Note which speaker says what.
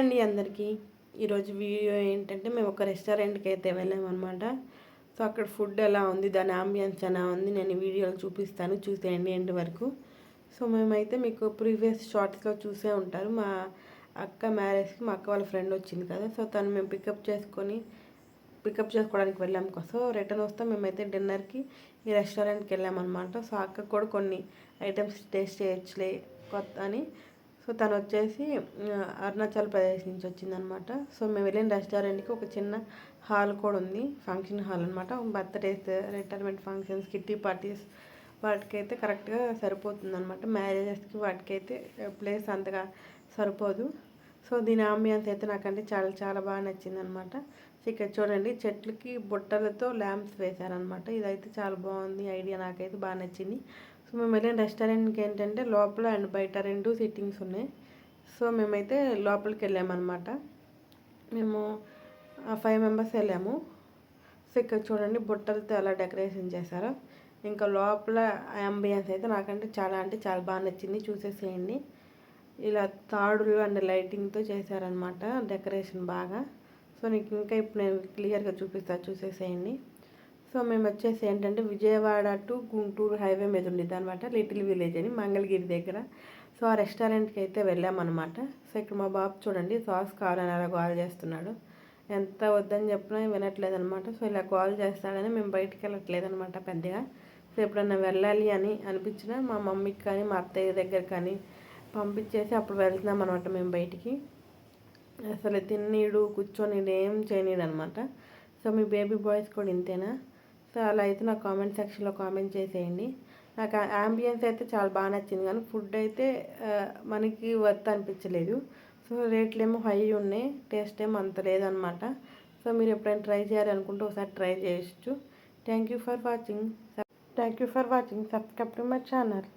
Speaker 1: అండి అందరికీ. ఈరోజు వీడియో ఏంటంటే మేము ఒక రెస్టారెంట్కి అయితే వెళ్ళామన్నమాట. సో అక్కడ ఫుడ్ ఎలా ఉంది, దాని ఆంబియన్స్ ఎలా ఉంది నేను వీడియోలో చూపిస్తాను, చూసేయండి ఎండ్ వరకు. సో మేమైతే మీకు ప్రీవియస్ షార్ట్స్లో చూసే ఉంటారు, మా అక్క మ్యారేజ్కి మా అక్క వాళ్ళ ఫ్రెండ్ వచ్చింది కదా. సో తను మేము పికప్ చేసుకోవడానికి వెళ్ళాం. సో రిటర్న్ వస్తాం మేమైతే డిన్నర్కి ఈ రెస్టారెంట్కి వెళ్ళామన్నమాట. సో అక్క కూడా కొన్ని ఐటమ్స్ టేస్ట్ చేయొచ్చులే కొత్త అని. సో తను వచ్చేసి అరుణాచల్ ప్రదేశ్ నుంచి వచ్చిందనమాట. సో మేము వెళ్ళిన రెస్టారెంట్కి ఒక చిన్న హాల్ కూడా ఉంది, ఫంక్షన్ హాల్ అనమాట. Birthdays, retirement functions, kitty parties వాటికైతే కరెక్ట్గా సరిపోతుంది అనమాట. మ్యారేజెస్కి వాటికైతే ప్లేస్ అంతగా సరిపోదు. సో దీని ఆంబియన్స్ అయితే నాకంటే చాలా చాలా బాగా నచ్చిందనమాట. సో ఇక్కడ చూడండి, చెట్లకి బుట్టలతో ల్యాంప్స్ వేశారనమాట. ఇదైతే చాలా బాగుంది ఐడియా, నాకైతే బాగా నచ్చింది. సో మేము వెళ్ళిన రెస్టారెంట్కి ఏంటంటే లోపల అండ్ బయట 2 సిట్టింగ్స్ ఉన్నాయి. సో మేమైతే లోపలికి వెళ్ళామన్నమాట. మేము 5 మెంబర్స్ వెళ్ళాము. సో ఇక్కడ చూడండి బుట్టలతో ఎలా డెకరేషన్ చేశారో. ఇంకా లోపల అంబియన్స్ అయితే నాకంటే చాలా అంటే చాలా బాగా నచ్చింది, చూసేసేయండి. ఇలా తాడులు అండ్ లైటింగ్తో చేశారనమాట డెకరేషన్ బాగా. సో నీకు ఇంకా ఇప్పుడు నేను క్లియర్గా చూపిస్తాను, చూసేసేయండి. సో మేము వచ్చేసి ఏంటంటే విజయవాడ టు గుంటూరు హైవే మీద ఉండేది అనమాట, లిటిల్ విలేజ్ అని, మంగళగిరి దగ్గర. సో ఆ రెస్టారెంట్కి అయితే వెళ్ళామన్నమాట. సో ఇక్కడ మా బాబు చూడండి సాస్ కావాలని అలా గోల్ చేస్తున్నాడు, ఎంత వద్దని చెప్పినా వినట్లేదనమాట. సో ఇలా గోల్ చేస్తాడని మేము బయటికి వెళ్ళట్లేదనమాట పెద్దగా. సో ఎప్పుడన్నా వెళ్ళాలి అని అనిపించినా మా మమ్మీకి కానీ మా అత్తయ్య దగ్గర కానీ పంపించేసి అప్పుడు వెళ్తున్నాం అనమాట మేము బయటికి. అసలు తిన్నీడు కూర్చొని ఏం చేయనీడు అనమాట. సో మీ బేబీ బాయ్స్ కూడా ఇంతేనా? సో అలా అయితే నాకు కామెంట్ సెక్షన్లో కామెంట్ చేసేయండి. నాకు అంబియన్స్ అయితే చాలా బాగా నచ్చింది, కానీ ఫుడ్ అయితే మనకి వర్త్ అనిపించలేదు. సో రేట్లు ఏమో హై ఉన్నాయి, టేస్ట్ ఏమో అంత లేదనమాట. సో మీరు ఎప్పుడైనా ట్రై చేయాలనుకుంటే ఒకసారి ట్రై చేయొచ్చు. Thank you for watching. Subscribe to my channel.